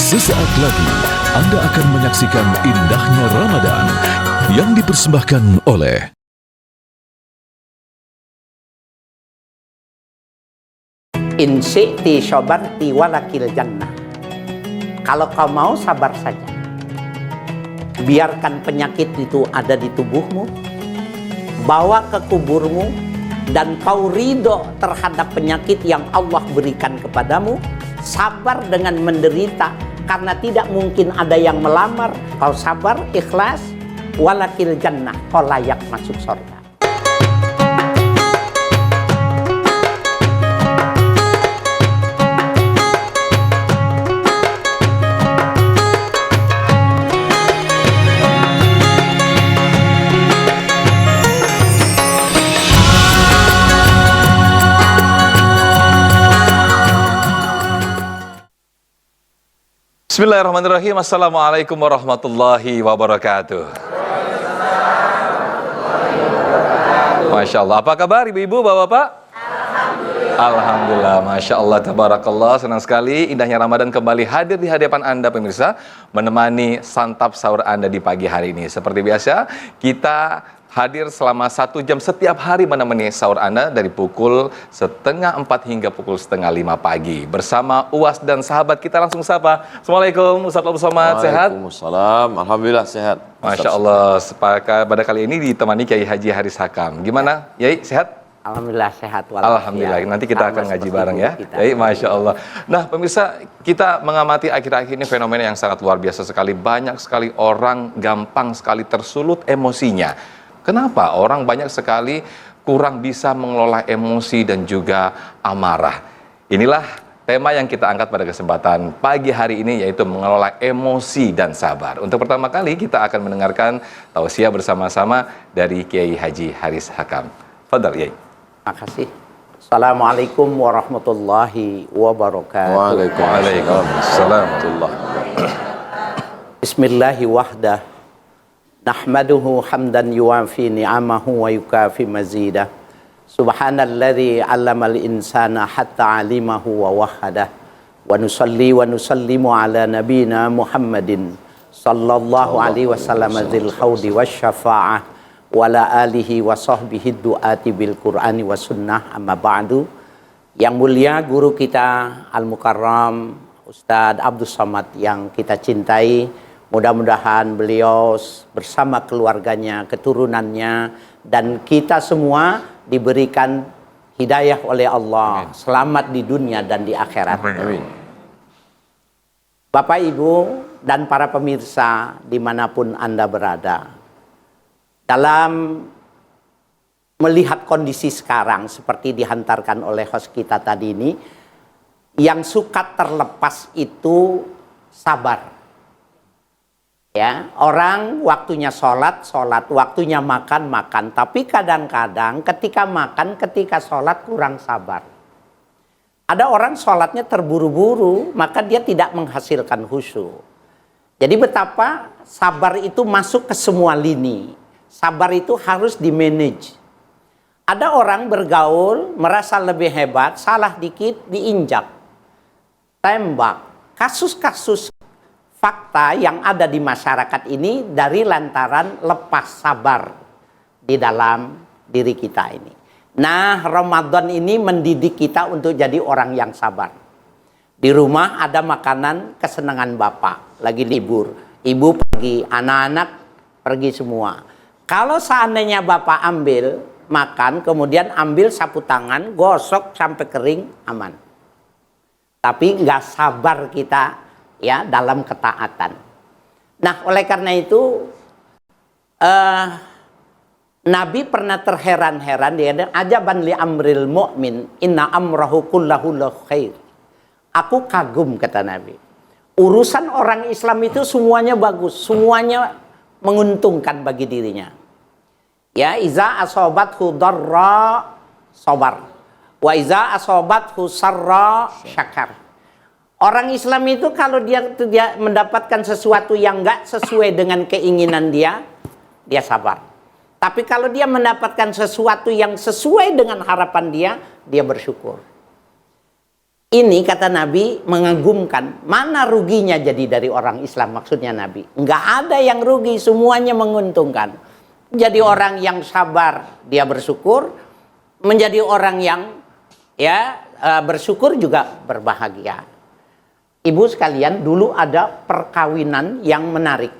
Sesaat lagi Anda akan menyaksikan indahnya Ramadan yang dipersembahkan oleh In syi'ti syabarti walakil jannah. Kalau kau mau sabar saja. Biarkan penyakit itu ada di tubuhmu, bawa ke kuburmu, dan kau ridho terhadap penyakit yang Allah berikan kepadamu. Sabar dengan menderita, karena tidak mungkin ada yang melamar. Kau sabar, ikhlas, walakil jannah, kau layak masuk surga. Bismillahirrahmanirrahim. Assalamualaikum warahmatullahi wabarakatuh. Masya Allah. Apa kabar ibu-ibu, bapak-bapak? Alhamdulillah. Masya Allah, tabarakallah. Senang sekali indahnya Ramadan kembali hadir di hadapan Anda pemirsa, menemani santap sahur Anda di pagi hari ini. Seperti biasa, kita hadir selama 1 jam setiap hari menemani sahur Anda dari pukul 3:30 hingga pukul 4:30 pagi. Bersama UAS dan sahabat kita langsung sapa. Assalamualaikum Ustaz Abdul Somad, sehat? Waalaikumsalam, alhamdulillah sehat. Masya Allah, pada kali ini ditemani Kiai Haji Haris Hakam. Gimana, Yai, sehat? Alhamdulillah sehat. Alhamdulillah, nanti kita akan ngaji bareng ya. Yai, Masya Allah. Nah pemirsa, kita mengamati akhir-akhir ini fenomena yang sangat luar biasa sekali. Banyak sekali orang gampang sekali tersulut emosinya. Kenapa orang banyak sekali kurang bisa mengelola emosi dan juga amarah? Inilah tema yang kita angkat pada kesempatan pagi hari ini, yaitu mengelola emosi dan sabar. Untuk pertama kali kita akan mendengarkan tausiah bersama-sama dari Kiai Haji Haris Hakam. Fadal, Yai. Terima kasih. Assalamualaikum warahmatullahi wabarakatuh. Waalaikumsalam. Bismillahirrahmanirrahim. Nahmaduhu hamdan yuwafi ni'amahu wa yukafi mazidah. Subhanalladzi 'allamal insana hatta 'alimahu wa wahhadah. Wa nusalli wa nusallimu ala nabiyyina Muhammadin sallallahu alaihi wasallam dzil haudi wasyafa'ah wa ala alihi wa sahbihi du'ati bil Qur'ani wa sunnah, amma ba'du. Yang mulia guru kita Al-Mukarram Ustadz Abdul Somad yang kita cintai, mudah-mudahan beliau bersama keluarganya, keturunannya, dan kita semua diberikan hidayah oleh Allah. Amin. Selamat di dunia dan di akhirat. Amin. Bapak, Ibu, dan para pemirsa dimanapun Anda berada, dalam melihat kondisi sekarang seperti dihantarkan oleh host kita tadi ini, yang suka terlepas itu sabar. Ya, orang waktunya sholat, waktunya makan, tapi kadang-kadang ketika makan, ketika sholat kurang sabar. Ada orang sholatnya terburu-buru, maka dia tidak menghasilkan khusyuk. Jadi betapa sabar itu masuk ke semua lini. Sabar itu harus di-manage. Ada orang bergaul, merasa lebih hebat, salah dikit, diinjak, tembak. Kasus-kasus fakta yang ada di masyarakat ini dari lantaran lepas sabar di dalam diri kita ini. Nah, Ramadan ini mendidik kita untuk jadi orang yang sabar. Di rumah ada makanan kesenangan bapak, lagi libur. Ibu pergi, anak-anak pergi semua. Kalau seandainya bapak ambil makan, kemudian ambil sapu tangan, gosok sampai kering, aman. Tapi nggak sabar kita ya dalam ketaatan. Nah, oleh karena itu Nabi pernah terheran-heran, dia ajaban li amril mu'min inna amrahu kullahu khair. Aku kagum, kata Nabi. Urusan orang Islam itu semuanya bagus, semuanya menguntungkan bagi dirinya. Ya, iza asobathu darra sabar, wa iza asobathu sarra syakar. Orang Islam itu kalau dia mendapatkan sesuatu yang enggak sesuai dengan keinginan dia sabar. Tapi kalau dia mendapatkan sesuatu yang sesuai dengan harapan dia bersyukur. Ini kata Nabi mengagumkan. Mana ruginya jadi dari orang Islam, maksudnya Nabi? Nggak ada yang rugi, semuanya menguntungkan. Jadi orang yang sabar, dia bersyukur. Menjadi orang yang bersyukur juga berbahagia. Ibu sekalian, dulu ada perkawinan yang menarik.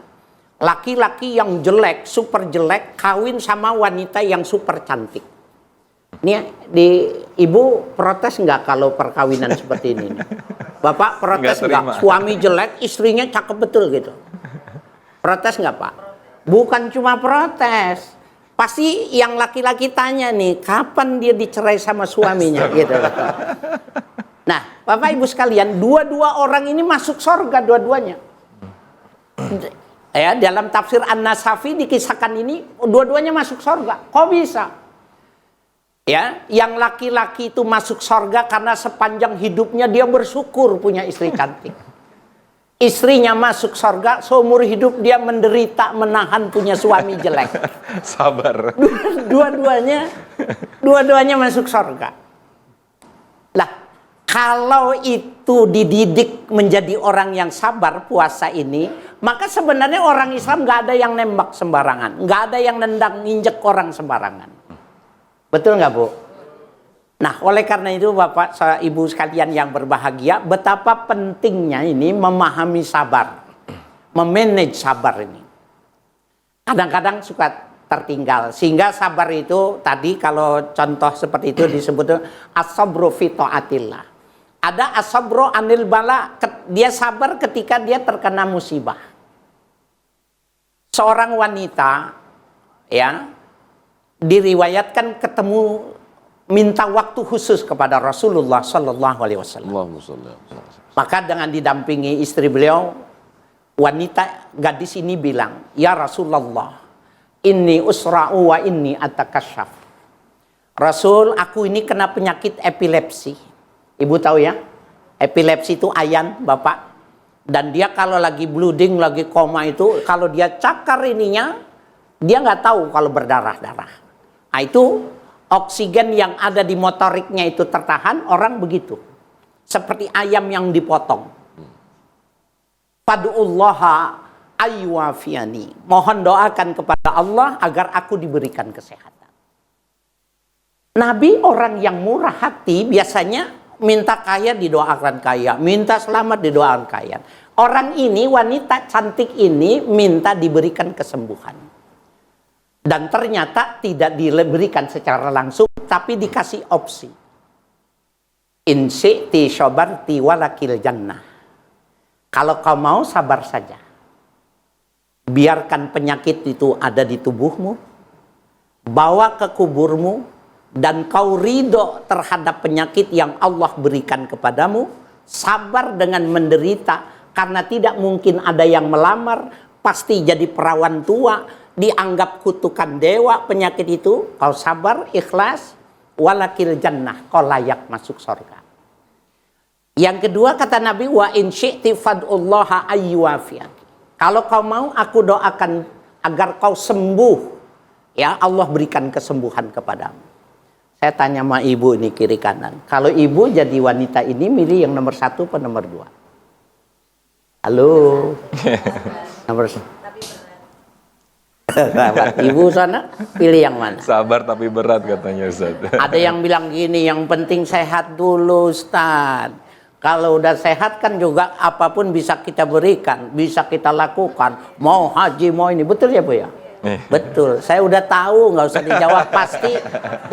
Laki-laki yang jelek, super jelek, kawin sama wanita yang super cantik. Ini ibu protes nggak kalau perkawinan seperti ini? Bapak protes nggak? Suami jelek, istrinya cakep betul gitu. Protes nggak Pak? Bukan cuma protes, pasti yang laki-laki tanya nih, kapan dia dicerai sama suaminya gitu. Nah, Bapak Ibu sekalian, dua-dua orang ini masuk surga dua-duanya. Ya, dalam tafsir An-Nasafi dikisahkan ini, dua-duanya masuk surga. Kok bisa? Ya, yang laki-laki itu masuk surga karena sepanjang hidupnya dia bersyukur punya istri cantik. Istrinya masuk surga, seumur hidup dia menderita menahan punya suami jelek. Sabar. Dua-duanya masuk surga. Lah, kalau itu dididik menjadi orang yang sabar puasa ini, maka sebenarnya orang Islam nggak ada yang nembak sembarangan, nggak ada yang nendang nginjek orang sembarangan. Betul nggak Bu? Nah, oleh karena itu Bapak, Ibu sekalian yang berbahagia, betapa pentingnya ini memahami sabar, memanage sabar ini. Kadang-kadang suka tertinggal, sehingga sabar itu tadi kalau contoh seperti itu disebut as-sabru fi taatillah. Ada as-sabru anil bala, dia sabar ketika dia terkena musibah. Seorang wanita diriwayatkan ketemu minta waktu khusus kepada Rasulullah Sallallahu Alaihi Wasallam. Maka dengan didampingi istri beliau, wanita gadis ini bilang, ya Rasulullah, inni usra'u wa inni atakasyaf. Rasul, aku ini kena penyakit epilepsi. Ibu tahu ya, epilepsi itu ayan Bapak. Dan dia kalau lagi bleeding, lagi koma itu, kalau dia cakar ininya, dia nggak tahu kalau berdarah-darah. Nah, itu oksigen yang ada di motoriknya itu tertahan, orang begitu. Seperti ayam yang dipotong. Fadu'ullaha ayyuafiyani. Mohon doakan kepada Allah agar aku diberikan kesehatan. Nabi orang yang murah hati biasanya minta kaya didoakan kaya, minta selamat didoakan kaya. Orang ini, wanita cantik ini minta diberikan kesembuhan. Dan ternyata tidak diberikan secara langsung, tapi dikasih opsi. In syi'ti syabarti walakil jannah. Kalau kau mau sabar saja. Biarkan penyakit itu ada di tubuhmu. Bawa ke kuburmu. Dan kau ridho terhadap penyakit yang Allah berikan kepadamu. Sabar dengan menderita. Karena tidak mungkin ada yang melamar. Pasti jadi perawan tua. Dianggap kutukan dewa penyakit itu, kau sabar, ikhlas, walakil jannah, kau layak masuk surga. Yang kedua kata Nabi, wa in syi'ti fad'ullaha ayyuafiyaki. Kalau kau mau, aku doakan agar kau sembuh. Ya, Allah berikan kesembuhan kepadamu. Saya tanya sama ibu ini kiri kanan. Kalau ibu jadi wanita ini, milih yang nomor 1 atau nomor 2? Halo? Nomor 1. Ibu sana pilih yang mana? Sabar tapi berat katanya Ustaz. Ada yang bilang gini, yang penting sehat dulu Ustaz. Kalau udah sehat kan juga apapun bisa kita berikan, bisa kita lakukan. Mau haji, mau ini, betul ya Bu ya? Betul, saya udah tahu, nggak usah dijawab, pasti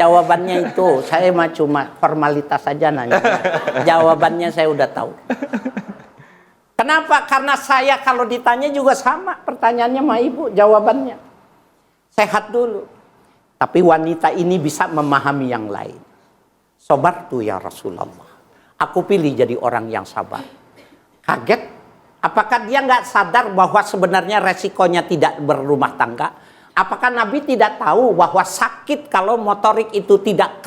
jawabannya itu. Saya mah cuma formalitas saja nanya. Jawabannya saya udah tahu. Kenapa? Karena saya kalau ditanya juga sama pertanyaannya sama ibu, jawabannya. Sehat dulu. Tapi wanita ini bisa memahami yang lain. Sabartu ya Rasulullah. Aku pilih jadi orang yang sabar. Kaget. Apakah dia nggak sadar bahwa sebenarnya resikonya tidak berumah tangga? Apakah Nabi tidak tahu bahwa sakit kalau motorik itu tidak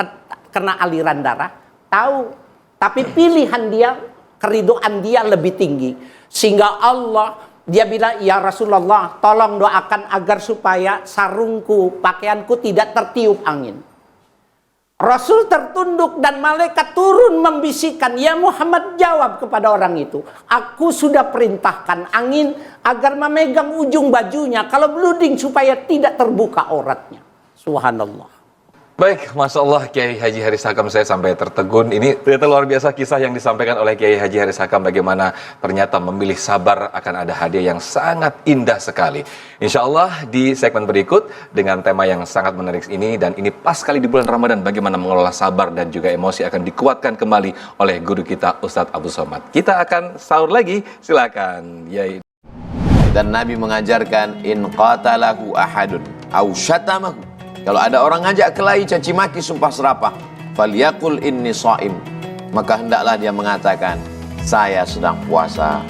kena aliran darah? Tahu. Tapi pilihan dia, keridoan dia lebih tinggi. Sehingga dia bilang, ya Rasulullah, tolong doakan agar supaya sarungku, pakaianku tidak tertiup angin. Rasul tertunduk dan malaikat turun membisikkan, "Ya Muhammad, jawab kepada orang itu. Aku sudah perintahkan angin agar memegang ujung bajunya kalau beruding supaya tidak terbuka auratnya." Subhanallah. Baik, Masya Allah, Kiai Haji Haris Hakam, saya sampai tertegun. Ini ternyata luar biasa kisah yang disampaikan oleh Kiai Haji Haris Hakam, bagaimana ternyata memilih sabar akan ada hadiah yang sangat indah sekali. Insya Allah di segmen berikut dengan tema yang sangat menarik ini, dan ini pas sekali di bulan Ramadan, bagaimana mengelola sabar dan juga emosi akan dikuatkan kembali oleh guru kita Ustadz Abu Somad. Kita akan sahur lagi, silakan. Yai. Dan Nabi mengajarkan, in qatalahu ahadun au syatamahu. Kalau ada orang ngajak kelahi, caci maki, sumpah serapah, falyaqul inni shaim. Maka hendaklah dia mengatakan, saya sedang puasa,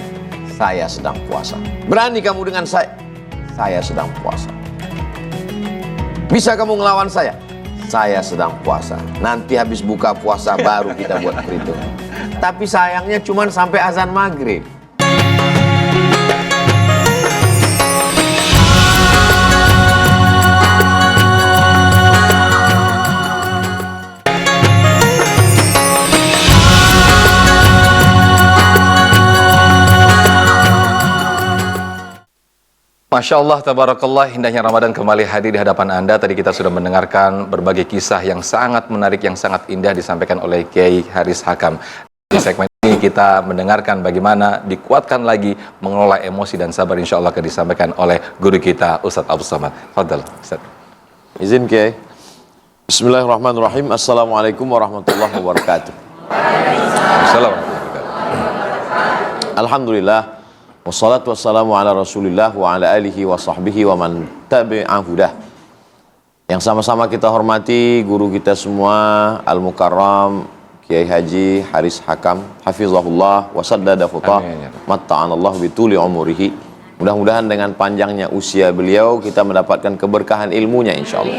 saya sedang puasa. Berani kamu dengan saya sedang puasa. Bisa kamu ngelawan saya sedang puasa. Nanti habis buka puasa baru kita buat perhitungan. Tapi sayangnya cuma sampai azan maghrib. Masya Allah, tabarakallah, indahnya Ramadan kembali hadir di hadapan Anda. Tadi kita sudah mendengarkan berbagai kisah yang sangat menarik, yang sangat indah disampaikan oleh Kiai Haris Hakam. Di segmen ini kita mendengarkan bagaimana dikuatkan lagi mengelola emosi dan sabar, insya Allah akan disampaikan oleh guru kita Ustadz Abu Somad. Fadal, Ustadz. Izin Kiai. Bismillahirrahmanirrahim. Assalamualaikum warahmatullahi wabarakatuh. Assalamualaikum. Alhamdulillah. Wassalatu wassalamu ala rasulillah wa ala alihi wa sahbihi wa man tabi'ahudah. Yang sama-sama kita hormati guru kita semua, Al-Mukarram Kiai Haji Haris Hakam, hafizahullah wa saddada khutah, matta'anallahu bituli umurihi. Mudah-mudahan dengan panjangnya usia beliau kita mendapatkan keberkahan ilmunya insyaallah.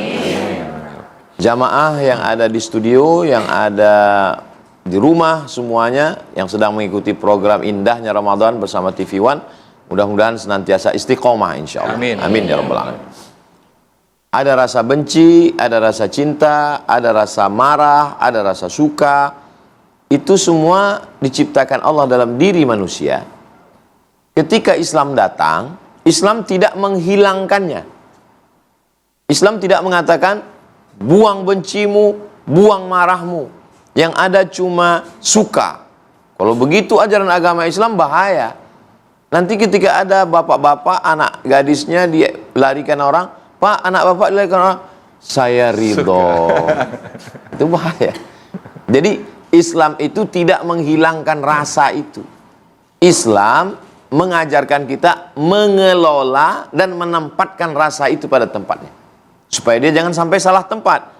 Jamaah yang ada di studio, yang ada di rumah semuanya, yang sedang mengikuti program indahnya Ramadan bersama TV One, mudah-mudahan senantiasa istiqomah insyaallah. Amin. Amin ya rabbal alamin. Ada rasa benci, ada rasa cinta, ada rasa marah, ada rasa suka. Itu semua diciptakan Allah dalam diri manusia. Ketika Islam datang, Islam tidak menghilangkannya. Islam tidak mengatakan buang bencimu, buang marahmu. Yang ada cuma suka. Kalau begitu ajaran agama Islam bahaya. Nanti ketika ada bapak-bapak, anak gadisnya dia larikan orang, "Pak, anak bapak dilarikan orang," saya ridho. Itu bahaya. Jadi Islam itu tidak menghilangkan rasa itu. Islam mengajarkan kita mengelola dan menempatkan rasa itu pada tempatnya, supaya dia jangan sampai salah tempat.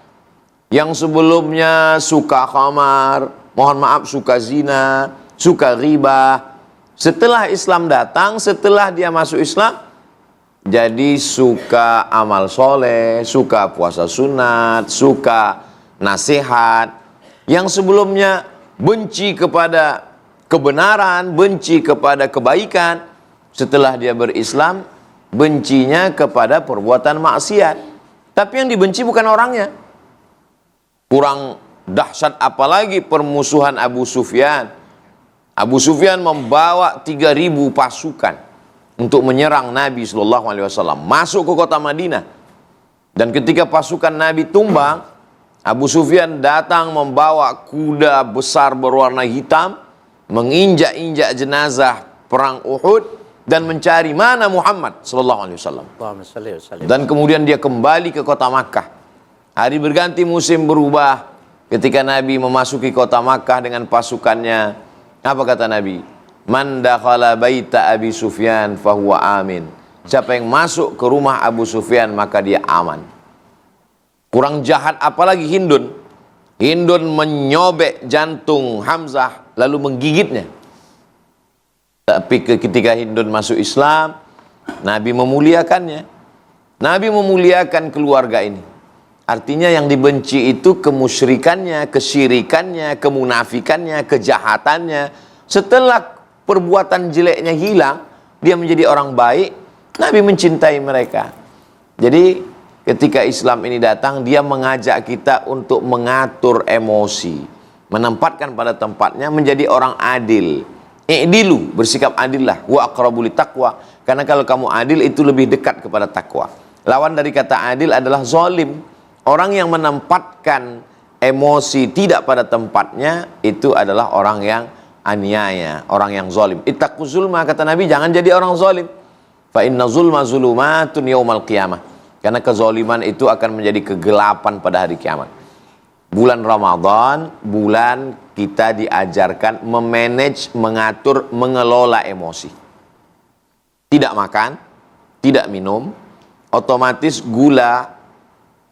Yang sebelumnya suka khamar, mohon maaf, suka zina, suka riba. Setelah Islam datang, setelah dia masuk Islam, jadi suka amal soleh, suka puasa sunat, suka nasihat. Yang sebelumnya benci kepada kebenaran, benci kepada kebaikan. Setelah dia berislam, bencinya kepada perbuatan maksiat. Tapi yang dibenci bukan orangnya. Kurang dahsyat apalagi permusuhan Abu Sufyan. Abu Sufyan membawa 3.000 pasukan untuk menyerang Nabi SAW, masuk ke kota Madinah. Dan ketika pasukan Nabi tumbang, Abu Sufyan datang membawa kuda besar berwarna hitam, menginjak-injak jenazah perang Uhud dan mencari mana Muhammad SAW. Dan kemudian dia kembali ke kota Makkah. Hari berganti, musim berubah. Ketika Nabi memasuki kota Makkah dengan pasukannya, apa kata Nabi? Man dakhala baita Abi Sufyan fahuwa amin. Siapa yang masuk ke rumah Abu Sufyan maka dia aman. Kurang jahat apalagi Hindun. Hindun menyobek jantung Hamzah lalu menggigitnya. Tapi ketika Hindun masuk Islam, Nabi memuliakannya. Nabi memuliakan keluarga ini. Artinya yang dibenci itu kemusyrikannya, kesyirikannya, kemunafikannya, kejahatannya. Setelah perbuatan jeleknya hilang, dia menjadi orang baik. Nabi mencintai mereka. Jadi ketika Islam ini datang, dia mengajak kita untuk mengatur emosi, menempatkan pada tempatnya, menjadi orang adil. I'dilu, bersikap adillah, wa aqrabu littaqwa. Karena kalau kamu adil itu lebih dekat kepada takwa. Lawan dari kata adil adalah zalim. Orang yang menempatkan emosi tidak pada tempatnya itu adalah orang yang aniaya, orang yang zalim. Ittaqu zulma, kata Nabi, jangan jadi orang zalim. Fa inna zulma zulumatun yaumal qiyamah. Karena kezaliman itu akan menjadi kegelapan pada hari kiamat. Bulan Ramadan, bulan kita diajarkan memanage, mengatur, mengelola emosi. Tidak makan, tidak minum, otomatis gula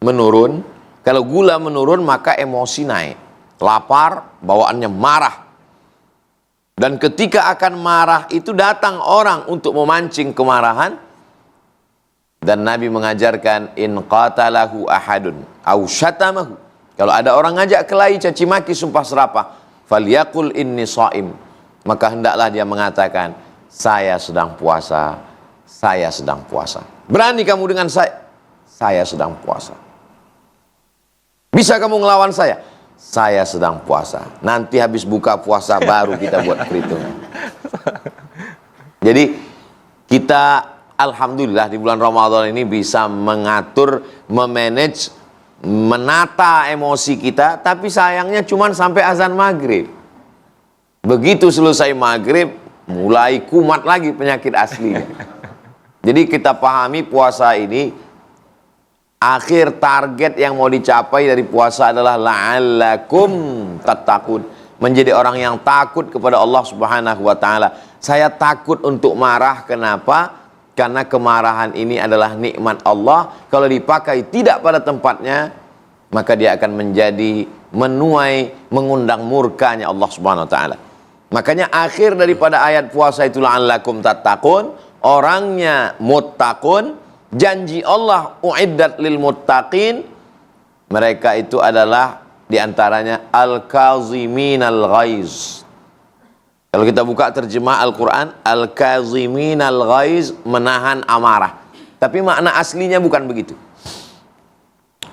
menurun. Kalau gula menurun, maka emosi naik. Lapar, bawaannya marah. Dan ketika akan marah itu datang orang untuk memancing kemarahan. Dan Nabi mengajarkan, in qatalahu ahadun au syatamahu. Kalau ada orang ngajak kelahi, caci maki, sumpah serapah, falyaqul inni shaim. Maka hendaklah dia mengatakan, saya sedang puasa, saya sedang puasa. Berani kamu dengan saya sedang puasa. Bisa kamu ngelawan saya sedang puasa. Nanti habis buka puasa baru kita buat perhitungan. Jadi kita alhamdulillah di bulan Ramadan ini bisa mengatur, memanage, menata emosi kita. Tapi sayangnya cuma sampai azan maghrib. Begitu selesai maghrib, mulai kumat lagi penyakit aslinya. Jadi kita pahami puasa ini, akhir target yang mau dicapai dari puasa adalah la'allakum tattaqun, menjadi orang yang takut kepada Allah Subhanahu wa taala. Saya takut untuk marah, kenapa? Karena kemarahan ini adalah nikmat Allah. Kalau dipakai tidak pada tempatnya, maka dia akan menjadi menuai, mengundang murkanya Allah Subhanahu wa taala. Makanya akhir daripada ayat puasa itu la'allakum tattaqun, orangnya muttaqun, janji Allah uiddat lil muttaqin, mereka itu adalah diantaranya al-kaziminal ghaiz. Kalau kita buka terjemah Al-Quran, al-kaziminal ghaiz, menahan amarah. Tapi makna aslinya bukan begitu.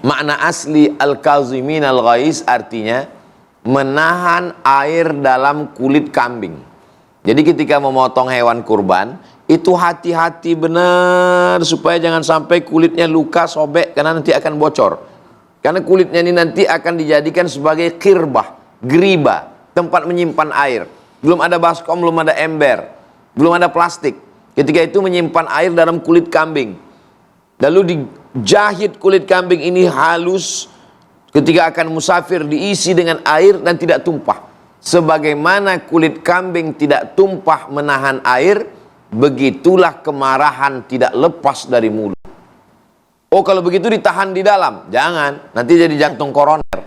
Makna asli al-kaziminal ghaiz artinya menahan air dalam kulit kambing. Jadi ketika memotong hewan kurban, itu hati-hati benar supaya jangan sampai kulitnya luka, sobek, karena nanti akan bocor. Karena kulitnya ini nanti akan dijadikan sebagai kirbah, geriba, tempat menyimpan air. Belum ada baskom, belum ada ember, belum ada plastik. Ketika itu menyimpan air dalam kulit kambing. Lalu dijahit kulit kambing ini halus. Ketika akan musafir diisi dengan air dan tidak tumpah. Sebagaimana kulit kambing tidak tumpah menahan air, begitulah kemarahan tidak lepas dari mulut. Oh, kalau begitu ditahan di dalam. Jangan, nanti jadi jantung koroner.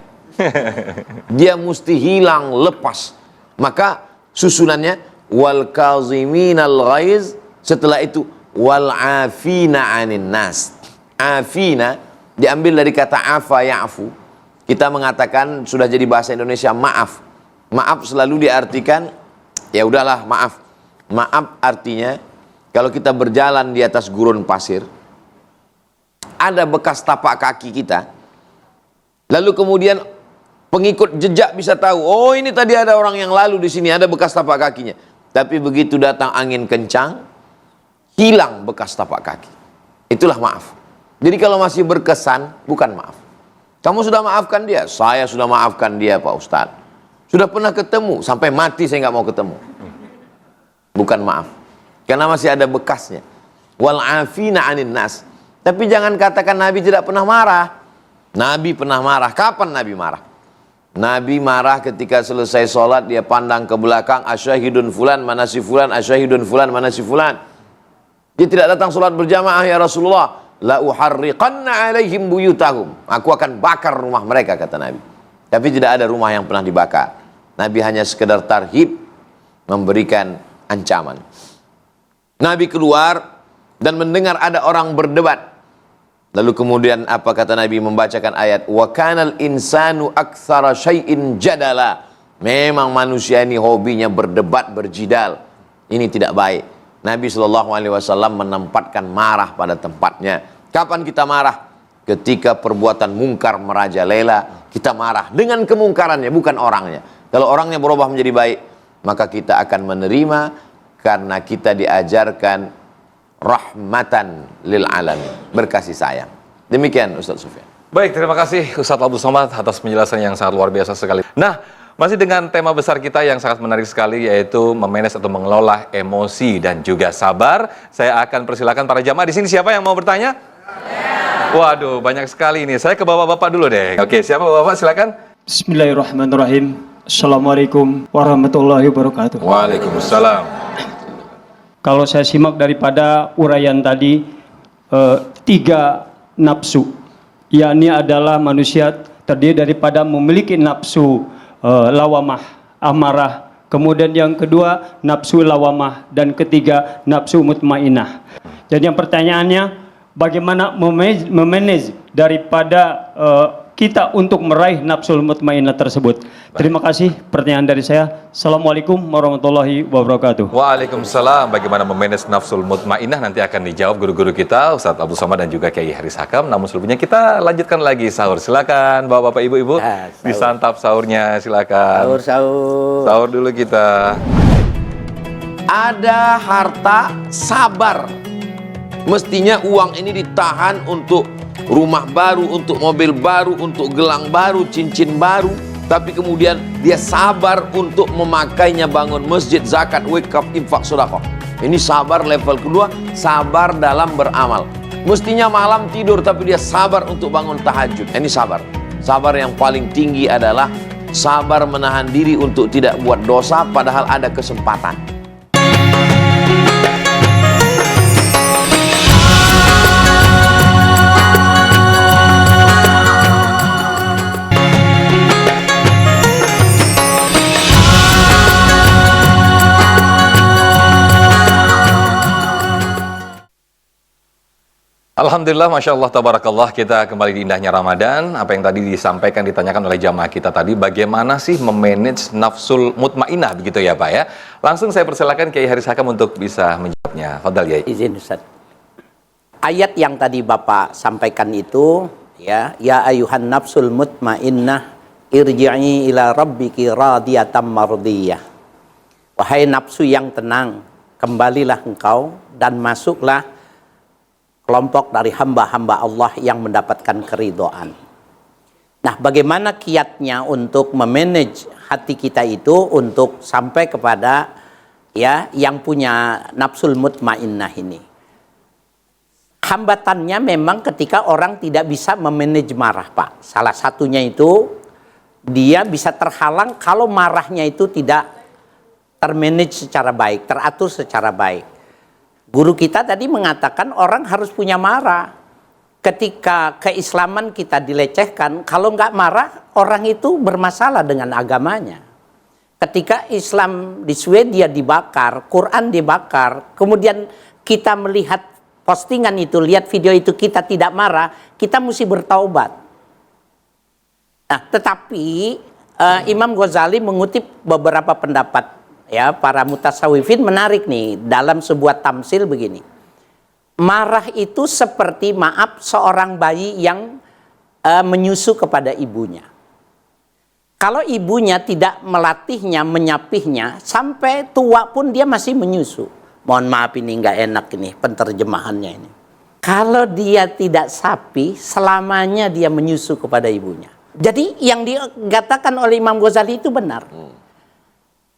Dia mesti hilang, lepas. Maka susunannya wal kaziminal ghaiz, setelah itu wal afina 'anin nas. Afina diambil dari kata afa ya'fu. Kita mengatakan sudah jadi bahasa Indonesia maaf. Maaf selalu diartikan ya udahlah, maaf. Maaf artinya kalau kita berjalan di atas gurun pasir, ada bekas tapak kaki kita, lalu kemudian pengikut jejak bisa tahu, oh ini tadi ada orang yang lalu di sini, ada bekas tapak kakinya. Tapi begitu datang angin kencang, hilang bekas tapak kaki. Itulah maaf. Jadi kalau masih berkesan, bukan maaf. Kamu sudah maafkan dia? Saya sudah maafkan dia, Pak Ustadz. Sudah pernah ketemu, sampai mati saya nggak mau ketemu. Bukan maaf. Karena masih ada bekasnya. Wal afina 'anin nas. Tapi jangan katakan Nabi tidak pernah marah. Nabi pernah marah. Kapan Nabi marah? Nabi marah ketika selesai sholat, dia pandang ke belakang, asyahidun fulan mana si fulan, asyahidun fulan mana si fulan. Dia tidak datang sholat berjamaah, ya Rasulullah, la uharriqanna alaihim buyutahum, aku akan bakar rumah mereka, kata Nabi. Tapi tidak ada rumah yang pernah dibakar. Nabi hanya sekedar tarhib, memberikan ancaman. Nabi keluar dan mendengar ada orang berdebat. Lalu kemudian apa kata Nabi? Membacakan ayat wa kanal insanu aktsara syai'in jadala. Memang manusia ini hobinya berdebat, berjidal. Ini tidak baik. Nabi SAW menempatkan marah pada tempatnya. Kapan kita marah? Ketika perbuatan mungkar merajalela, kita marah dengan kemungkarannya, bukan orangnya. Kalau orangnya berubah menjadi baik, maka kita akan menerima karena kita diajarkan rahmatan lil alamin, berkasih sayang. Demikian Ustaz Sufyan. Baik, terima kasih Ustaz Abdul Somad atas penjelasan yang sangat luar biasa sekali. Nah, masih dengan tema besar kita yang sangat menarik sekali, yaitu memanage atau mengelola emosi dan juga sabar. Saya akan persilakan para jamaah di sini, siapa yang mau bertanya? Waduh, banyak sekali ini. Saya ke bapak-bapak dulu deh. Oke, siapa bapak? Silakan. Bismillahirrahmanirrahim. Assalamualaikum warahmatullahi wabarakatuh. Waalaikumsalam. Kalau saya simak daripada uraian tadi, 3 nafsu, yakni adalah manusia terdiri daripada memiliki nafsu lawamah, amarah, kemudian yang kedua nafsu lawamah, dan ketiga nafsu mutmainah. Jadi yang pertanyaannya, bagaimana memanage daripada kita untuk meraih nafsul mutmainnah tersebut? Terima kasih, pertanyaan dari saya. Assalamualaikum warahmatullahi wabarakatuh. Waalaikumsalam. Bagaimana memanage nafsul mutmainnah nanti akan dijawab guru-guru kita, Ustaz Abdul Somad dan juga Kiai Haris Hakam. Namun sebelumnya kita lanjutkan lagi sahur. Silakan Bapak-bapak, Ibu-ibu, disantap sahurnya, silakan. Sahur. Sahur dulu kita. Ada harta sabar. Mestinya uang ini ditahan untuk rumah baru, untuk mobil baru, untuk gelang baru, cincin baru. Tapi kemudian dia sabar untuk memakainya, bangun masjid, zakat, wakaf, infak, sedekah. Ini sabar level kedua, sabar dalam beramal. Mestinya malam tidur tapi dia sabar untuk bangun tahajud. Ini sabar. Sabar yang paling tinggi adalah sabar menahan diri untuk tidak buat dosa padahal ada kesempatan. Alhamdulillah, Masya Allah, Tabarakallah, kita kembali di indahnya Ramadan. Apa yang tadi disampaikan, ditanyakan oleh jamaah kita tadi, bagaimana sih memanage nafsul mutmainnah, begitu ya Pak ya? Langsung saya persilakan Kiai Haris Hakam untuk bisa menjawabnya. Fadal Kiai. Izin Ustaz. Ayat yang tadi Bapak sampaikan itu, ya ayuhan nafsul mutmainnah irji'i ila rabbiki radiyatan mardiyah. Wahai nafsu yang tenang, kembalilah engkau dan masuklah kelompok dari hamba-hamba Allah yang mendapatkan keridhaan. Nah, bagaimana kiatnya untuk memanage hati kita itu untuk sampai kepada ya yang punya nafsul mutmainnah ini? Hambatannya memang ketika orang tidak bisa memanage marah, Pak. Salah satunya itu dia bisa terhalang kalau marahnya itu tidak termanage secara baik, teratur secara baik. Guru kita tadi mengatakan orang harus punya marah. Ketika keislaman kita dilecehkan, kalau nggak marah, orang itu bermasalah dengan agamanya. Ketika Islam di Swedia dibakar, Quran dibakar, kemudian kita melihat postingan itu, lihat video itu, kita tidak marah, kita mesti bertaubat. Nah, tetapi Imam Ghazali mengutip beberapa pendapat ya para mutasawwifin, menarik nih dalam sebuah tamsil begini. Marah itu seperti maaf seorang bayi yang menyusu kepada ibunya. Kalau ibunya tidak melatihnya, menyapihnya, sampai tua pun dia masih menyusu. Mohon maaf ini nggak enak ini penterjemahannya ini. Kalau dia tidak sapi, selamanya dia menyusu kepada ibunya. Jadi yang dikatakan oleh Imam Ghazali itu benar.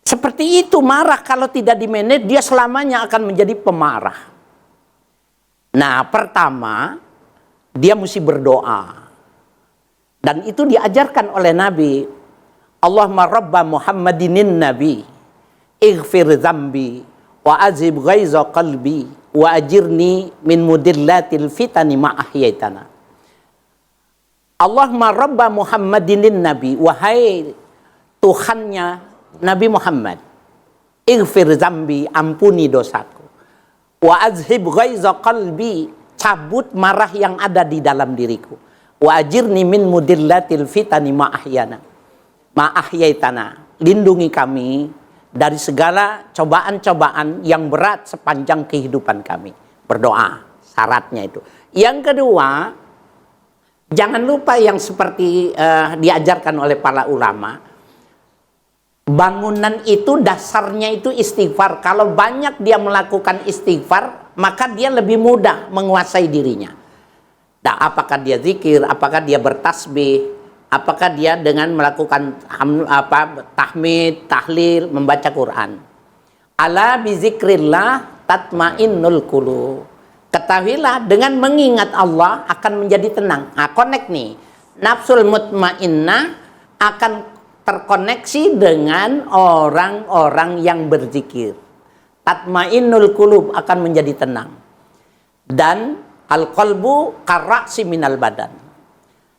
Seperti itu, marah kalau tidak dimanage, dia selamanya akan menjadi pemarah. Nah, pertama, dia mesti berdoa. Dan itu diajarkan oleh Nabi. Allahumma rabba Muhammadinin Nabi, ighfir zambi, wa azib ghaiza qalbi, wa ajirni min mudillatil fitani ma'ahyaitana. Allahumma rabba Muhammadinin Nabi, wahai Tuhannya Nabi Muhammad, ighfir zambi, ampuni dosaku, wa azhib ghaiza qalbi, cabut marah yang ada di dalam diriku, wa ajirni min mudillatil fitani ma'ahyaitana, lindungi kami dari segala cobaan-cobaan yang berat sepanjang kehidupan kami. Berdoa, syaratnya itu. Yang kedua, Jangan lupa yang seperti diajarkan oleh para ulama, bangunan itu dasarnya itu istighfar. Kalau banyak dia melakukan istighfar, maka dia lebih mudah menguasai dirinya. Nah, apakah dia zikir, apakah dia bertasbih, apakah dia dengan melakukan tahmid, tahlil, membaca Quran. Ala bizikrillah tatmainnul qulub. Ketahuilah dengan mengingat Allah akan menjadi tenang. Nah, connect nih. Nafsul mutmainnah akan terkoneksi dengan orang-orang yang berzikir. Tatmainnul qulub akan menjadi tenang. Dan al-qalbu karra'si minal badan.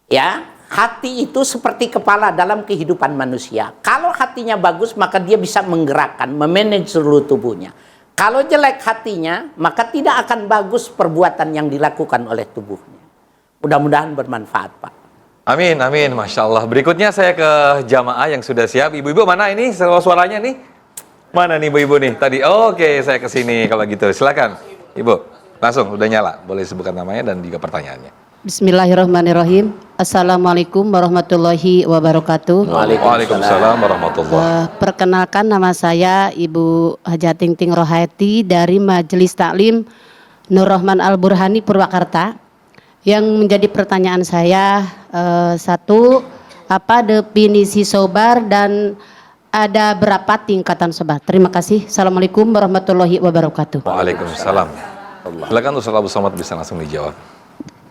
Ya, hati itu seperti kepala dalam kehidupan manusia. Kalau hatinya bagus, maka dia bisa menggerakkan, memanage seluruh tubuhnya. Kalau jelek hatinya, maka tidak akan bagus perbuatan yang dilakukan oleh tubuhnya. Mudah-mudahan bermanfaat, Pak. Amin, amin, Masya Allah. Berikutnya saya ke jamaah yang sudah siap. Ibu-ibu mana ini suaranya nih? Mana nih ibu-ibu nih? Tadi, oke, saya ke sini kalau gitu. Silakan, Ibu. Langsung, udah nyala. Boleh sebutkan namanya dan juga pertanyaannya. Bismillahirrahmanirrahim. Assalamualaikum warahmatullahi wabarakatuh. Waalaikumsalam warahmatullahi wabarakatuh. Perkenalkan, nama saya Ibu Hajah Tingting Rohaiti dari Majelis Taklim Nur Rahman Al Burhani Purwakarta. Yang menjadi pertanyaan saya, satu, apa definisi sabar dan ada berapa tingkatan sabar? Terima kasih. Assalamualaikum warahmatullahi wabarakatuh. Waalaikumsalam. Silakan Ustaz Abu Somad bisa langsung dijawab.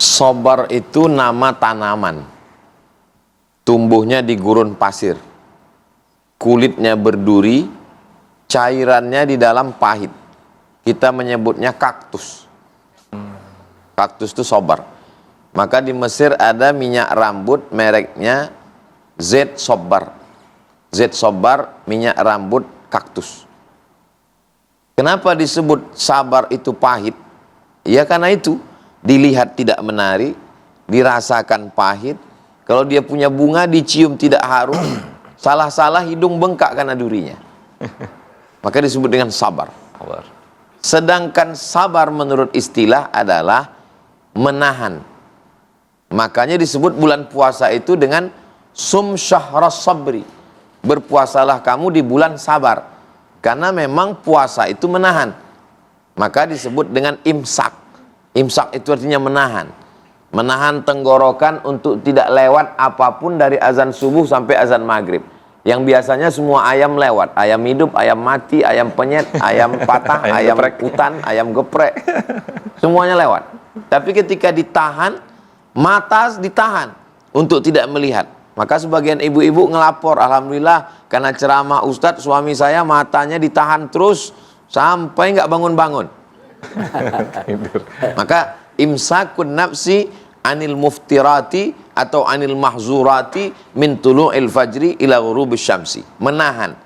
Sobar itu nama tanaman. Tumbuhnya di gurun pasir. Kulitnya berduri, cairannya di dalam pahit. Kita menyebutnya kaktus. Kaktus itu sobar. Maka di Mesir ada minyak rambut mereknya Z Sobar. Z Sobar, minyak rambut kaktus. Kenapa disebut sabar itu pahit? Ya karena itu. Dilihat tidak menarik, dirasakan pahit. Kalau dia punya bunga dicium tidak harum, salah-salah hidung bengkak karena durinya. Maka disebut dengan sabar. Sedangkan sabar menurut istilah adalah menahan. Makanya disebut bulan puasa itu dengan sum syahras sabri. Berpuasalah kamu di bulan sabar. Karena memang puasa itu menahan. Maka disebut dengan imsak. Imsak itu artinya menahan. Menahan tenggorokan untuk tidak lewat apapun dari azan subuh sampai azan maghrib. Yang biasanya semua ayam lewat. Ayam hidup, ayam mati, ayam penyet, ayam patah, ayam hutan, ayam geprek. Semuanya lewat. Tapi ketika ditahan, mata ditahan untuk tidak melihat. Maka sebagian ibu-ibu ngelapor, alhamdulillah karena ceramah Ustadz, suami saya matanya ditahan terus sampai nggak bangun-bangun. Maka imsakun nafsi anil muftirati atau anil mahzurati min tulu'il fajri ila ghurubis syamsi. Menahan.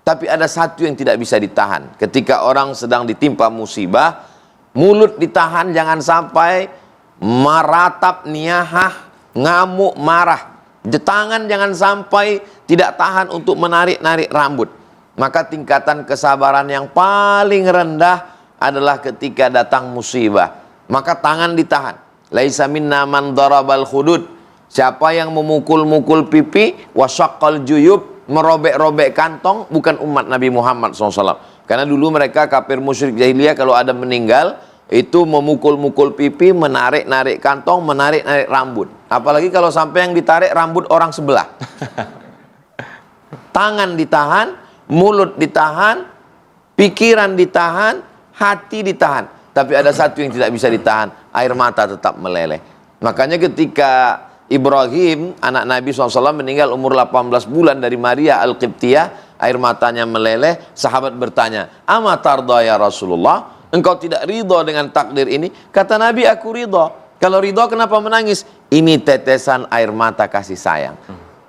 Tapi ada satu yang tidak bisa ditahan. Ketika orang sedang ditimpa musibah, mulut ditahan jangan sampai maratap niyahah, ngamuk, marah. Tangan jangan sampai tidak tahan untuk menarik-narik rambut. Maka tingkatan kesabaran yang paling rendah adalah ketika datang musibah. Maka tangan ditahan. Laisa minna man darabal khudud. Siapa yang memukul-mukul pipi, wasyaqqal juyub, merobek-robek kantong, bukan umat Nabi Muhammad SAW. Karena dulu mereka kafir musyrik jahiliyah kalau ada meninggal, itu memukul-mukul pipi, menarik-narik kantong, menarik-narik rambut. Apalagi kalau sampai yang ditarik rambut orang sebelah. Tangan ditahan, mulut ditahan, pikiran ditahan, hati ditahan. Tapi ada satu yang tidak bisa ditahan, air mata tetap meleleh. Makanya ketika Ibrahim, anak Nabi SAW meninggal umur 18 bulan dari Maria Al-Qibtiyah, air matanya meleleh, sahabat bertanya, "Ama tarda ya Rasulullah? Engkau tidak ridho dengan takdir ini?" Kata Nabi, "Aku ridho." Kalau ridho kenapa menangis? Ini tetesan air mata kasih sayang.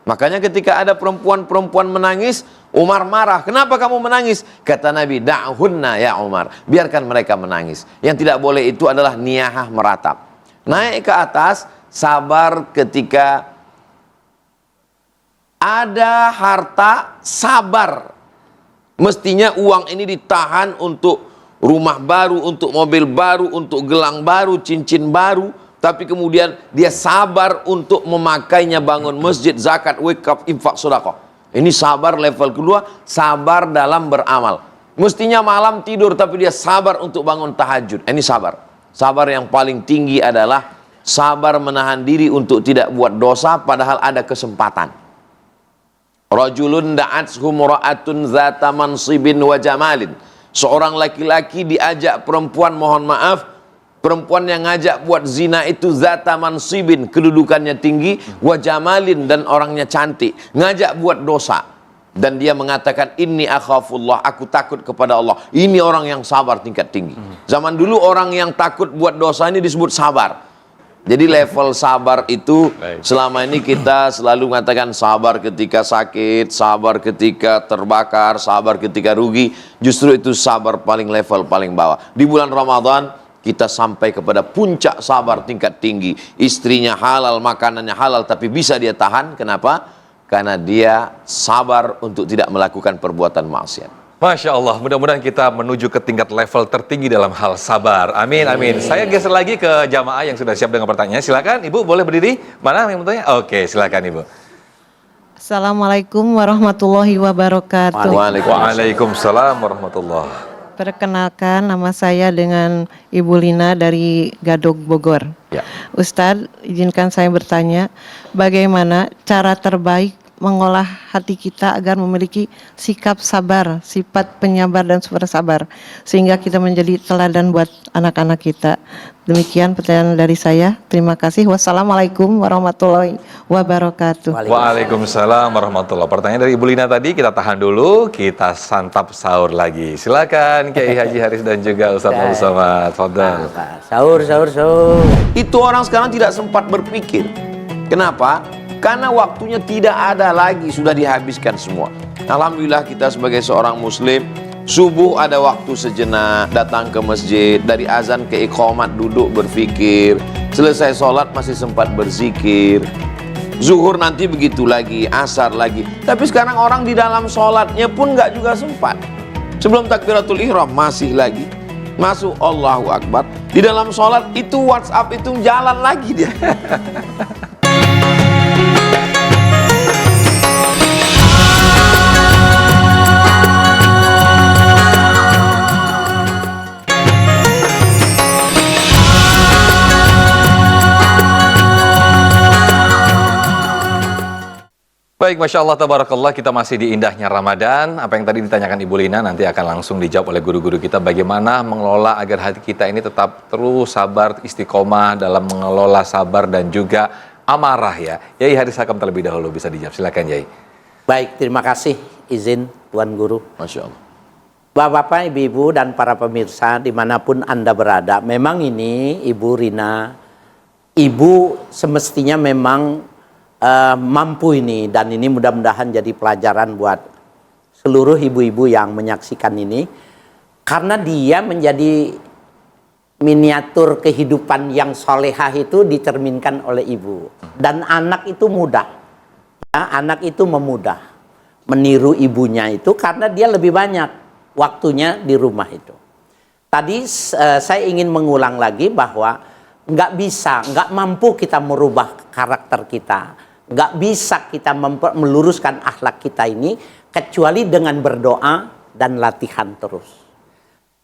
Makanya ketika ada perempuan-perempuan menangis, Umar marah. "Kenapa kamu menangis?" Kata Nabi, "Da'hunna ya Umar." Biarkan mereka menangis. Yang tidak boleh itu adalah niyahah meratap. Naik ke atas, sabar ketika ada harta, sabar. Mestinya uang ini ditahan untuk rumah baru, untuk mobil baru, untuk gelang baru, cincin baru. tapi kemudian dia sabar untuk memakainya, bangun masjid, zakat, wakaf, infak, sedekah. Ini sabar level kedua, sabar dalam beramal. Mestinya malam tidur tapi dia sabar untuk bangun tahajud. Ini sabar. Sabar yang paling tinggi adalah sabar menahan diri untuk tidak buat dosa padahal ada kesempatan. Rajulun da'athu mura'atun zata mansibin wa jamalin. Seorang laki-laki diajak perempuan, mohon maaf, perempuan yang ngajak buat zina itu zata mansibin, kedudukannya tinggi, wa jamalin, dan orangnya cantik, ngajak buat dosa. Dan dia mengatakan, inni akhafullah, aku takut kepada Allah. Ini orang yang sabar tingkat tinggi. Zaman dulu orang yang takut buat dosa ini disebut sabar. Jadi level sabar itu selama ini kita selalu mengatakan sabar ketika sakit, sabar ketika terbakar, sabar ketika rugi. Justru itu sabar paling level paling bawah. Di bulan Ramadan kita sampai kepada puncak sabar tingkat tinggi. Istrinya halal, makanannya halal, tapi bisa dia tahan. Kenapa? Karena dia sabar untuk tidak melakukan perbuatan maksiat. Masya Allah, mudah-mudahan kita menuju ke tingkat level tertinggi dalam hal sabar. Amin, amin. Saya geser lagi ke jamaah yang sudah siap dengan pertanyaan. Silakan, Ibu boleh berdiri. Mana yang bertanya? Oke, silakan Ibu. Assalamualaikum warahmatullahi wabarakatuh. Waalaikumsalam warahmatullahi. Perkenalkan, nama saya dengan Ibu Lina dari Gadog, Bogor. Ya. Ustadz, izinkan saya bertanya, bagaimana cara terbaik mengolah hati kita agar memiliki sikap sabar, sifat penyabar dan super sabar, sehingga kita menjadi teladan buat anak-anak kita. Demikian pertanyaan dari saya. Terima kasih. Wassalamualaikum warahmatullahi wabarakatuh. Waalaikumsalam warahmatullahi. Pertanyaan dari Ibu Lina tadi kita tahan dulu, kita santap sahur lagi. Silakan Kiai Haji Haris dan juga Ustaz Abdul Somad. Fadhal. Sahur. Itu orang sekarang tidak sempat berpikir. Kenapa? Karena waktunya tidak ada lagi, sudah dihabiskan semua. Alhamdulillah kita sebagai seorang muslim, subuh ada waktu sejenak, datang ke masjid, dari azan ke iqamat duduk berfikir, selesai sholat masih sempat berzikir, zuhur nanti begitu lagi, asar lagi. Tapi sekarang orang di dalam sholatnya pun nggak juga sempat. Sebelum takbiratul ihram masih lagi, masuk Allahu Akbar, di dalam sholat itu WhatsApp itu jalan lagi dia. Baik, Masya Allah, Tabarakallah, kita masih di indahnya Ramadan. Apa yang tadi ditanyakan Ibu Lina nanti akan langsung dijawab oleh guru-guru kita. Bagaimana mengelola agar hati kita ini tetap terus sabar, istiqomah dalam mengelola sabar dan juga amarah ya. Yai Haris Hakam terlebih dahulu bisa dijawab. Silakan Yai. Baik, terima kasih izin Tuan Guru. Masya Allah. Bapak-bapak, ibu-ibu, dan para pemirsa dimanapun Anda berada, memang ini Ibu Rina, Ibu semestinya memang mampu ini, dan ini mudah-mudahan jadi pelajaran buat seluruh ibu-ibu yang menyaksikan ini, karena dia menjadi miniatur kehidupan yang solehah itu dicerminkan oleh ibu, dan anak itu mudah ya, anak itu memudah meniru ibunya itu karena dia lebih banyak waktunya di rumah itu. Tadi saya ingin mengulang lagi bahwa nggak mampu kita merubah karakter kita, nggak bisa kita meluruskan akhlak kita ini kecuali dengan berdoa dan latihan terus.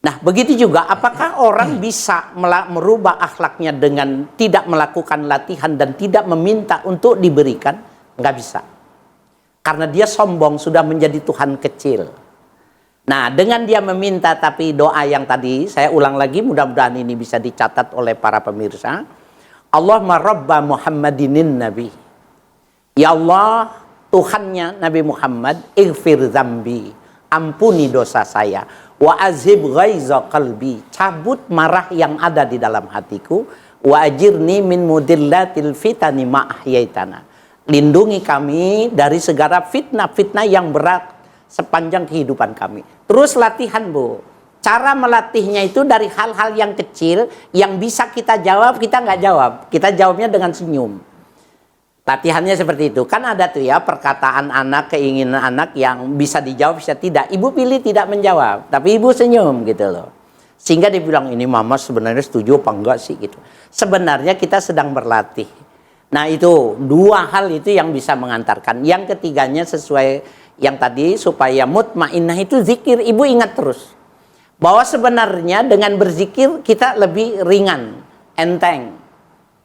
Nah, begitu juga apakah orang bisa merubah akhlaknya dengan tidak melakukan latihan dan tidak meminta untuk diberikan? Nggak bisa. Karena dia sombong, sudah menjadi Tuhan kecil. Nah, dengan dia meminta tapi doa yang tadi saya ulang lagi, mudah-mudahan ini bisa dicatat oleh para pemirsa. Allahumma rabba Muhammadinin Nabi. Ya Allah, Tuhannya Nabi Muhammad, ighfir zambi, ampuni dosa saya. Wa azhib ghaiza qalbi, cabut marah yang ada di dalam hatiku. Wa ajirni min mudillatil fitani ma ahyaitana. Lindungi kami dari segala fitnah-fitnah yang berat sepanjang kehidupan kami. Terus latihan, Bu. Cara melatihnya itu dari hal-hal yang kecil yang bisa kita jawab, kita nggak jawab. Kita jawabnya dengan senyum. Latihannya seperti itu. Kan ada tuh ya perkataan anak, keinginan anak yang bisa dijawab, bisa tidak. Ibu pilih tidak menjawab, tapi ibu senyum gitu loh. Sehingga dia bilang, ini mama sebenarnya setuju apa enggak sih gitu. Sebenarnya kita sedang berlatih. Nah itu 2 hal itu yang bisa mengantarkan. Yang ketiganya sesuai yang tadi, supaya mutmainnah itu zikir. Ibu ingat terus bahwa sebenarnya dengan berzikir kita lebih ringan, enteng.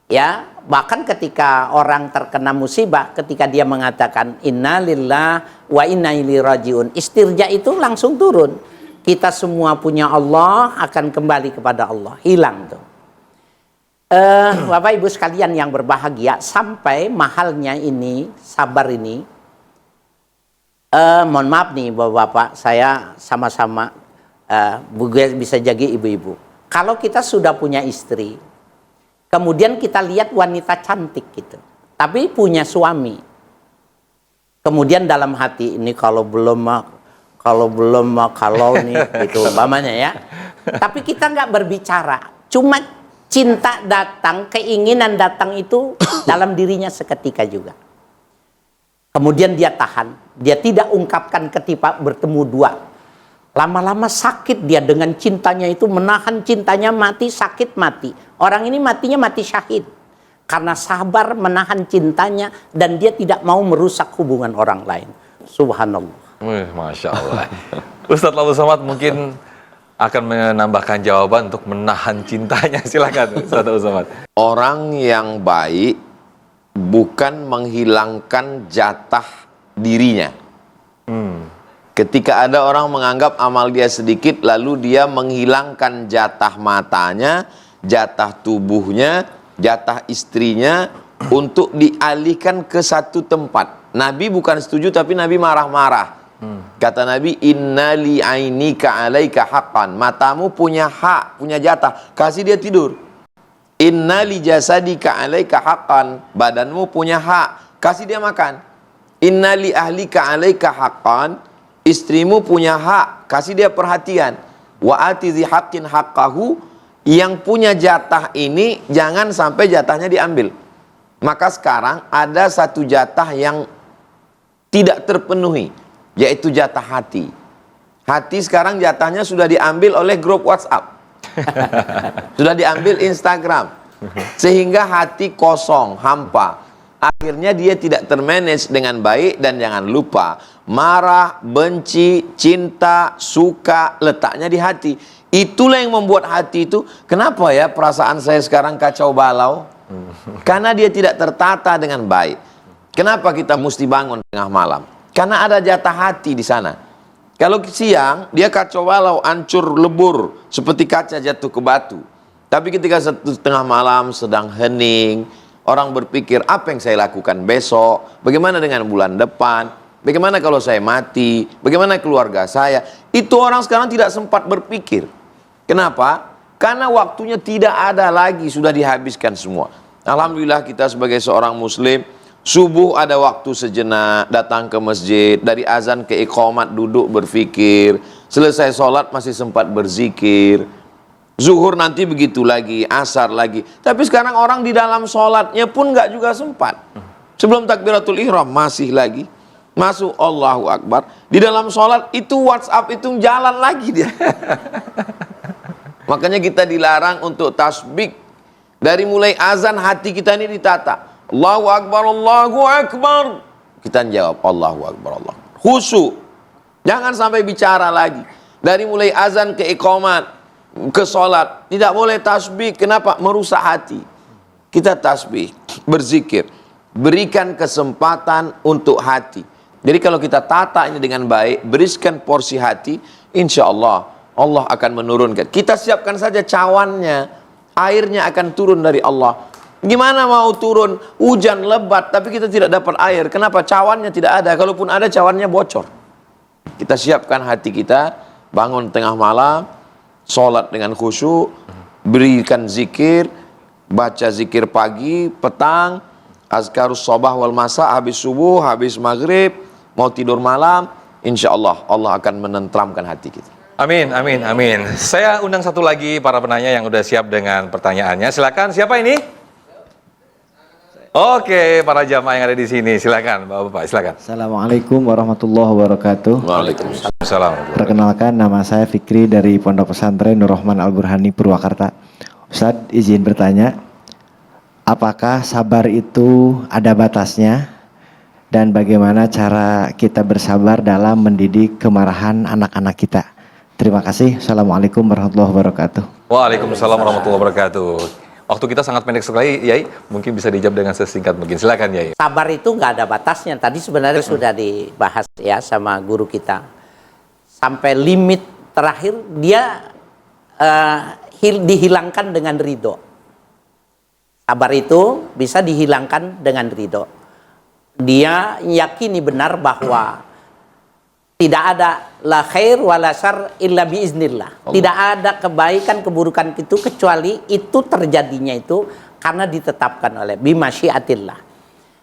Ya, bahkan ketika orang terkena musibah, ketika dia mengatakan innalillah wa inna ilaihi rajiun, istirja itu langsung turun. Kita semua punya Allah, akan kembali kepada Allah. Hilang tuh. Bapak Ibu sekalian yang berbahagia, sampai mahalnya ini, sabar ini. Mohon maaf nih Bapak-bapak, saya sama-sama bisa jaga ibu-ibu. Kalau kita sudah punya istri, kemudian kita lihat wanita cantik gitu, tapi punya suami. Kemudian dalam hati ini kalau nih gitu umpamanya ya. Tapi kita nggak berbicara, cuma cinta datang, keinginan datang itu dalam dirinya seketika juga. Kemudian dia tahan, dia tidak ungkapkan ketika bertemu 2. Lama-lama sakit dia dengan cintanya itu, menahan cintanya, mati, sakit mati. Orang ini matinya mati syahid. Karena sabar menahan cintanya dan dia tidak mau merusak hubungan orang lain. Subhanallah. Masya Allah. Ustadz Lalu Somad mungkin akan menambahkan jawaban untuk menahan cintanya. Silakan Ustadz Lalu Somad. Orang yang baik bukan menghilangkan jatah dirinya. Ketika ada orang menganggap amal dia sedikit, lalu dia menghilangkan jatah matanya, jatah tubuhnya, jatah istrinya untuk dialihkan ke satu tempat. Nabi bukan setuju, tapi Nabi marah-marah. Kata Nabi, inna li ainika alaika haqqan. Matamu punya hak, punya jatah. Kasih dia tidur. Inna li jasadika alaika haqqan. Badanmu punya hak, kasih dia makan. Inna li ahlika alaika haqqan. Istrimu punya hak, kasih dia perhatian. Wa ati dzi haqqin haqqahu. Yang punya jatah ini jangan sampai jatahnya diambil. Maka sekarang ada satu jatah yang tidak terpenuhi, yaitu jatah hati. Hati sekarang jatahnya sudah diambil oleh grup WhatsApp. Sudah diambil Instagram. Sehingga hati kosong, hampa. Akhirnya dia tidak termanage dengan baik. Dan jangan lupa, marah, benci, cinta, suka, letaknya di hati. Itulah yang membuat hati itu, kenapa ya perasaan saya sekarang kacau balau? Karena dia tidak tertata dengan baik. Kenapa kita mesti bangun tengah malam? Karena ada jatah hati di sana. Kalau siang, dia kacau balau, hancur lebur, seperti kaca jatuh ke batu. Tapi ketika tengah malam sedang hening, orang berpikir, apa yang saya lakukan besok? Bagaimana dengan bulan depan? Bagaimana kalau saya mati? Bagaimana keluarga saya? Itu orang sekarang tidak sempat berpikir. Kenapa? Karena waktunya tidak ada lagi, sudah dihabiskan semua. Alhamdulillah kita sebagai seorang muslim, subuh ada waktu sejenak, datang ke masjid, dari azan ke iqamat duduk berfikir, selesai sholat masih sempat berzikir, zuhur nanti begitu lagi, asar lagi. Tapi sekarang orang di dalam sholatnya pun nggak juga sempat. Sebelum takbiratul ihram masih lagi, masuk Allahu Akbar, di dalam sholat itu WhatsApp itu jalan lagi dia. Makanya kita dilarang untuk tasbih. Dari mulai azan hati kita ini ditata. Allahu Akbar, Allahu Akbar. Kita jawab Allahu Akbar, Allah. Khusyuk. Jangan sampai bicara lagi. Dari mulai azan ke iqamat, ke sholat. Tidak boleh tasbih. Kenapa? Merusak hati. Kita tasbih, berzikir. Berikan kesempatan untuk hati. Jadi kalau kita tata ini dengan baik, berikan porsi hati, insya Allah Allah akan menurunkan. Kita siapkan saja cawannya, airnya akan turun dari Allah. Gimana mau turun? Hujan lebat, tapi kita tidak dapat air. Kenapa? Cawannya tidak ada. Kalaupun ada, cawannya bocor. Kita siapkan hati kita, bangun tengah malam, sholat dengan khusyuk, berikan zikir, baca zikir pagi, petang, azkarus sobah wal masa, habis subuh, habis maghrib, mau tidur malam, insya Allah Allah akan menenteramkan hati kita. Amin, amin, amin. Saya undang satu lagi para penanya yang udah siap dengan pertanyaannya. Silakan, siapa ini? Oke, para jamaah yang ada di sini, silakan Bapak-bapak, silakan. Assalamualaikum warahmatullahi wabarakatuh. Waalaikumsalam. Perkenalkan, nama saya Fikri dari Pondok Pesantren Nur Rahman Al Burhani Purwakarta. Ustadz, izin bertanya, apakah sabar itu ada batasnya? Dan bagaimana cara kita bersabar dalam mendidik kemarahan anak-anak kita? Terima kasih. Assalamualaikum warahmatullahi wabarakatuh. Waalaikumsalam warahmatullahi wabarakatuh. Waktu kita sangat pendek sekali, Yai. Mungkin bisa dijawab dengan sesingkat mungkin. Silakan, Yai. Sabar itu nggak ada batasnya. Tadi sebenarnya sudah dibahas ya sama guru kita. Sampai limit terakhir dia dihilangkan dengan ridho. Sabar itu bisa dihilangkan dengan ridho. Dia yakini benar bahwa tidak ada la khair wala syarr illa biiznillah. Tidak ada kebaikan keburukan itu kecuali itu terjadinya itu karena ditetapkan oleh bimasyiatillah.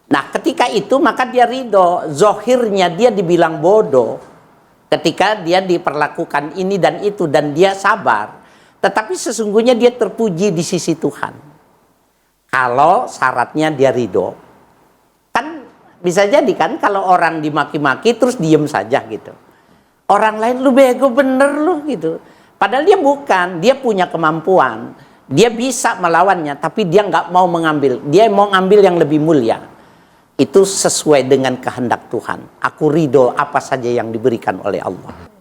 Nah, ketika itu maka dia ridho. Zohirnya dia dibilang bodoh ketika dia diperlakukan ini dan itu dan dia sabar. Tetapi sesungguhnya dia terpuji di sisi Tuhan. Kalau syaratnya dia ridho. Bisa jadi kan kalau orang dimaki-maki terus diem saja gitu. Orang lain lu bego bener lu gitu. Padahal dia bukan, dia punya kemampuan. Dia bisa melawannya tapi dia nggak mau mengambil. Dia mau ngambil yang lebih mulia. Itu sesuai dengan kehendak Tuhan. Aku ridho apa saja yang diberikan oleh Allah.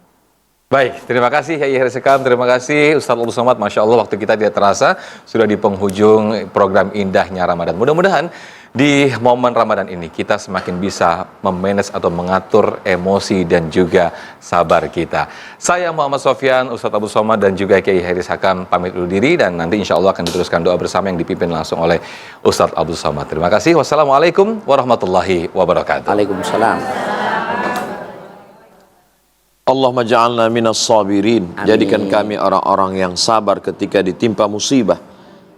Baik, terima kasih Yai Sekam, terima kasih Ustadz Abdul Somad. Masya Allah waktu kita tidak terasa sudah di penghujung program indahnya Ramadan. Mudah-mudahan di momen Ramadan ini kita semakin bisa memanage atau mengatur emosi dan juga sabar kita. Saya Muhammad Sofyan, Ustadz Abdul Somad dan juga Kiai Hairi Sakam pamit undur diri dan nanti insya Allah akan diteruskan doa bersama yang dipimpin langsung oleh Ustadz Abdul Somad. Terima kasih. Wassalamualaikum warahmatullahi wabarakatuh. Waalaikumsalam. Allahumma ja'alna minas sabirin. Jadikan kami orang-orang yang sabar ketika ditimpa musibah.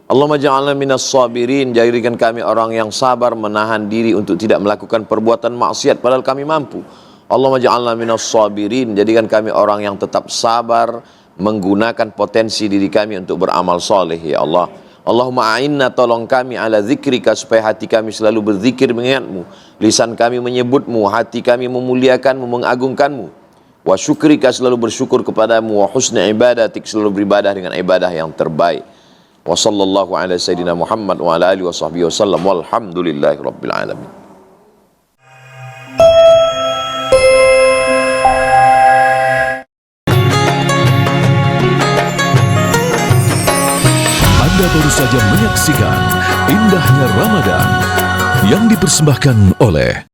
Allahumma ja'alna minas sabirin. Jadikan kami orang yang sabar menahan diri untuk tidak melakukan perbuatan maksiat padahal kami mampu. Allahumma ja'alna minas sabirin. Jadikan kami orang yang tetap sabar menggunakan potensi diri kami untuk beramal soleh ya Allah. Allahumma a'inna, tolong kami ala zikrika supaya hati kami selalu berzikir mengingatmu, lisan kami menyebutmu, hati kami memuliakanmu, mengagungkanmu. Wa syukrika, selalu bersyukur kepadamu, wa husna ibadatik, selalu beribadah dengan ibadah yang terbaik. Wa sallallahu ala sayyidina Muhammad wa ala alihi wa sahbihi wasallam walhamdulillahi rabbil alamin. Anda baru saja menyaksikan indahnya Ramadan yang dipersembahkan oleh